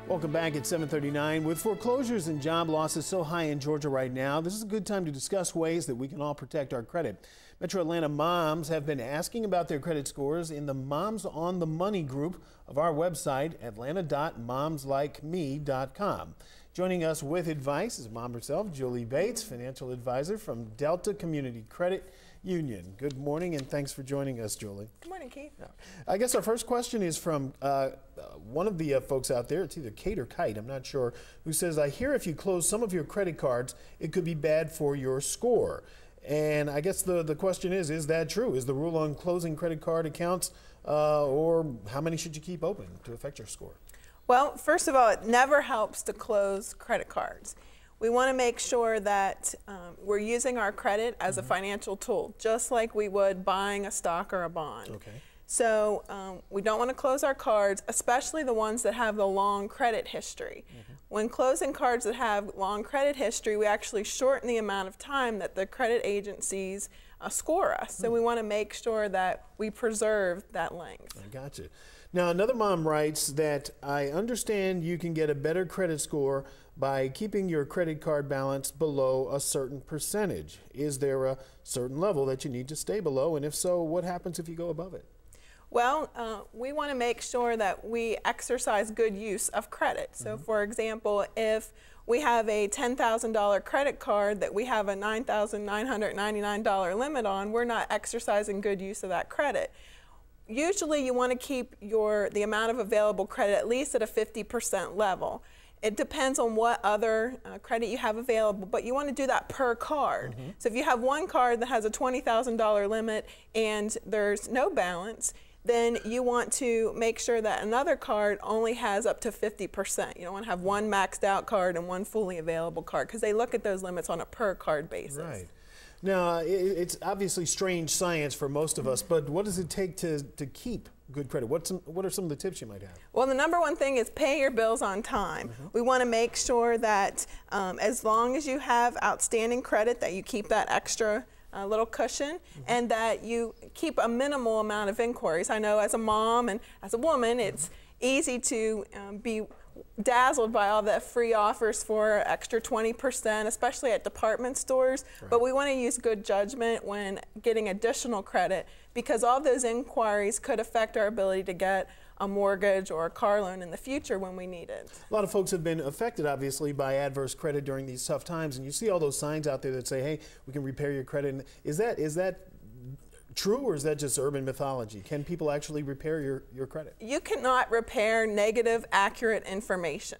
Welcome back at 7:39. With foreclosures and job losses so high in Georgia right now, this is a good time to discuss ways that we can all protect our credit. Metro Atlanta moms have been asking about their credit scores in the Moms on the Money group of our website, atlanta.momslikeme.com. Joining us with advice is mom herself, Julie Bates, financial advisor from Delta Community Credit Union. Good morning, and thanks for joining us, Julie. Good morning, Keith. I guess our first question is from one of the folks out there. It's either Kate or Kite, I'm not sure, who says, I hear if you close some of your credit cards, it could be bad for your score. And I guess the question is that true? Is the rule on closing credit card accounts, or how many should you keep open to affect your score? Well, first of all, it never helps to close credit cards. We want to make sure that we're using our credit as a financial tool, just like we would buying a stock or a bond. Okay. So we don't want to close our cards, especially the ones that have the long credit history. When closing cards that have long credit history, we actually shorten the amount of time that the credit agencies score us. So we want to make sure that we preserve that length. I gotcha. Now, another mom writes that I understand you can get a better credit score by keeping your credit card balance below a certain percentage. Is there a certain level that you need to stay below? And if so, what happens if you go above it? Well, we want to make sure that we exercise good use of credit. So, for example, if we have a $10,000 credit card that we have a $9,999 limit on, we're not exercising good use of that credit. Usually you want to keep the amount of available credit at least at a 50% level. It depends on what other credit you have available, but you want to do that per card. So if you have one card that has a $20,000 limit and there's no balance, then you want to make sure that another card only has up to 50%. You don't want to have one maxed out card and one fully available card, because they look at those limits on a per card basis. Right. Now, it's obviously strange science for most of us, but what does it take to keep good credit? What are some of the tips you might have? Well, the number one thing is pay your bills on time. We want to make sure that as long as you have outstanding credit, that you keep that extra little cushion, and that you keep a minimal amount of inquiries. I know as a mom and as a woman, it's easy to be dazzled by all the free offers for extra 20%, especially at department stores. But we want to use good judgment when getting additional credit, because all those inquiries could affect our ability to get a mortgage or a car loan in the future when we need it. A lot of folks have been affected, obviously, by adverse credit during these tough times, and you see all those signs out there that say, hey, we can repair your credit. And is that true, or is that just urban mythology? Can people actually repair your credit? You cannot repair negative, accurate information.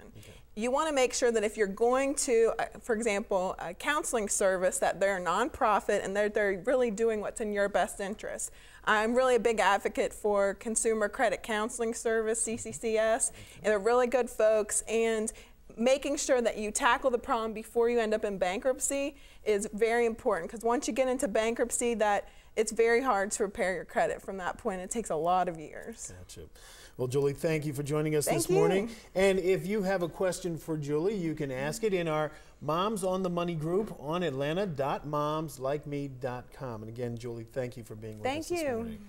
You want to make sure that if you're going to, for example, a counseling service, that they're a nonprofit and they're really doing what's in your best interest. I'm really a big advocate for Consumer Credit Counseling Service, CCCS, and they're really good folks, and making sure that you tackle the problem before you end up in bankruptcy is very important, because once you get into bankruptcy, it's very hard to repair your credit from that point. It takes a lot of years. Gotcha. Well, Julie, thank you for joining us this morning. And if you have a question for Julie, you can ask it in our Moms on the Money group on atlanta.momslikeme.com. And again, Julie, thank you for being with us this morning.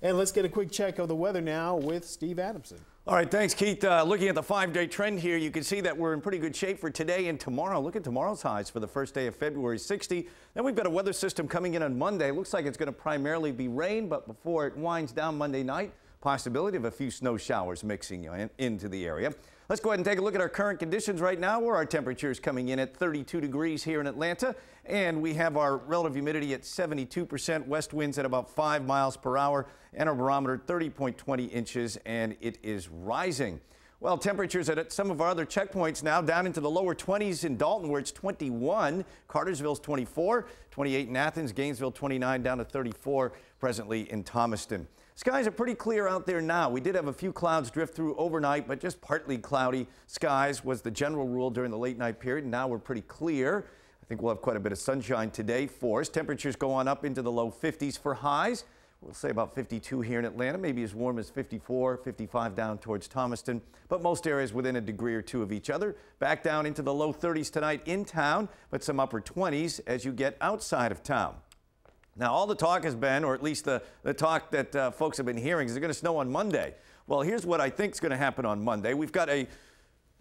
And let's get a quick check of the weather now with Steve Adamson. All right, thanks, Keith. Looking at the 5-day trend here, you can see that we're in pretty good shape for today and tomorrow. Look at tomorrow's highs for the first day of February, 60. Then we've got a weather system coming in on Monday. Looks like it's going to primarily be rain, but before it winds down Monday night, possibility of a few snow showers mixing into the area. Let's go ahead and take a look at our current conditions right now, where our temperature is coming in at 32 degrees here in Atlanta, and we have our relative humidity at 72%, west winds at about 5 miles per hour, and our barometer 30.20 inches, and it is rising. Well, temperatures at some of our other checkpoints now down into the lower 20s in Dalton, where it's 21. Cartersville's 24, 28 in Athens, Gainesville 29, down to 34 presently in Thomaston. Skies are pretty clear out there now. We did have a few clouds drift through overnight, but just partly cloudy skies was the general rule during the late night period. Now we're pretty clear. I think we'll have quite a bit of sunshine today for us. Temperatures go on up into the low 50s for highs. We'll say about 52 here in Atlanta, maybe as warm as 54, 55 down towards Thomaston, but most areas within a degree or two of each other. Back down into the low 30s tonight in town, but some upper 20s as you get outside of town. Now, all the talk has been, or at least the talk that folks have been hearing, is it's going to snow on Monday. Well, here's what I think is going to happen on Monday. We've got a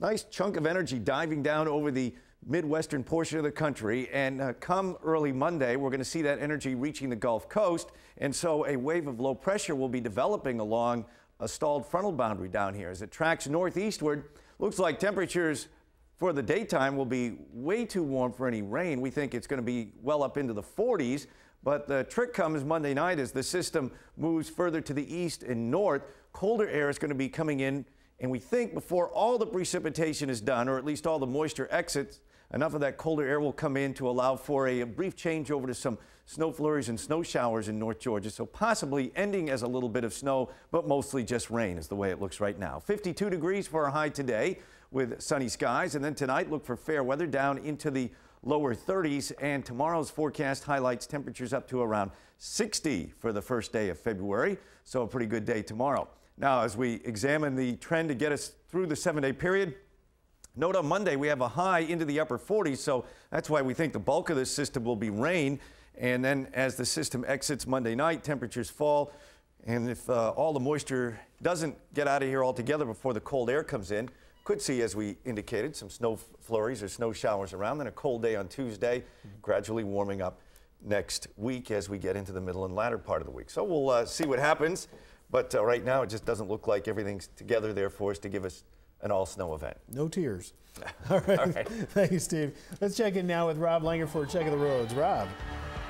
nice chunk of energy diving down over the midwestern portion of the country, and come early Monday, we're going to see that energy reaching the Gulf Coast, and so a wave of low pressure will be developing along a stalled frontal boundary down here. As it tracks northeastward, looks like temperatures for the daytime will be way too warm for any rain. We think it's going to be well up into the 40s, but the trick comes Monday night as the system moves further to the east and north. Colder air is going to be coming in, and we think before all the precipitation is done, or at least all the moisture exits, enough of that colder air will come in to allow for a brief change over to some snow flurries and snow showers in North Georgia. So possibly ending as a little bit of snow, but mostly just rain is the way it looks right now. 52 degrees for our high today with sunny skies. And then tonight, look for fair weather down into the lower 30s. And tomorrow's forecast highlights temperatures up to around 60 for the first day of February. So a pretty good day tomorrow. Now, as we examine the trend to get us through the 7-day period, note on Monday we have a high into the upper 40s, so that's why we think the bulk of this system will be rain. And then as the system exits Monday night, temperatures fall. And if all the moisture doesn't get out of here altogether before the cold air comes in, could see, as we indicated, some snow flurries or snow showers around. Then a cold day on Tuesday, gradually warming up next week as we get into the middle and latter part of the week. So we'll see what happens. But right now, it just doesn't look like everything's together there for us to give us an all-snow event. No tears. All right. All right. Thank you, Steve. Let's check in now with Rob Langer for a check of the roads. Rob.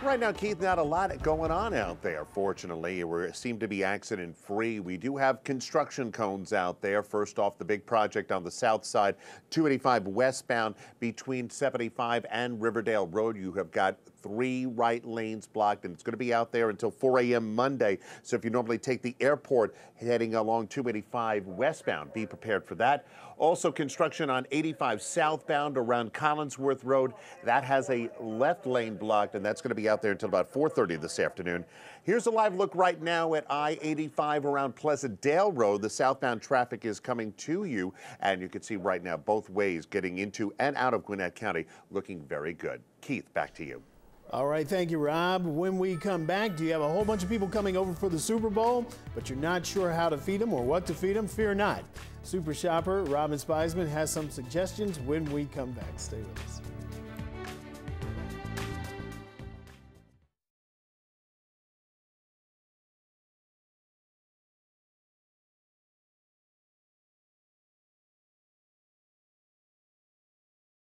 Right now, Keith, not a lot going on out there, fortunately. We seem to be accident-free. We do have construction cones out there. First off, the big project on the south side, 285 westbound between 75 and Riverdale Road. You have got 3 right lanes blocked, and it's going to be out there until 4 a.m. Monday. So if you normally take the airport heading along 285 westbound, be prepared for that. Also, construction on 85 southbound around Collinsworth Road. That has a left lane blocked, and that's going to be out there until about 4:30 this afternoon. Here's a live look right now at I-85 around Pleasantdale Road. The southbound traffic is coming to you, and you can see right now both ways getting into and out of Gwinnett County looking very good. Keith, back to you. All right, thank you, Rob. When we come back, do you have a whole bunch of people coming over for the Super Bowl, but you're not sure how to feed them or what to feed them? Fear not. Super shopper Robin Spiesman has some suggestions when we come back. Stay with us.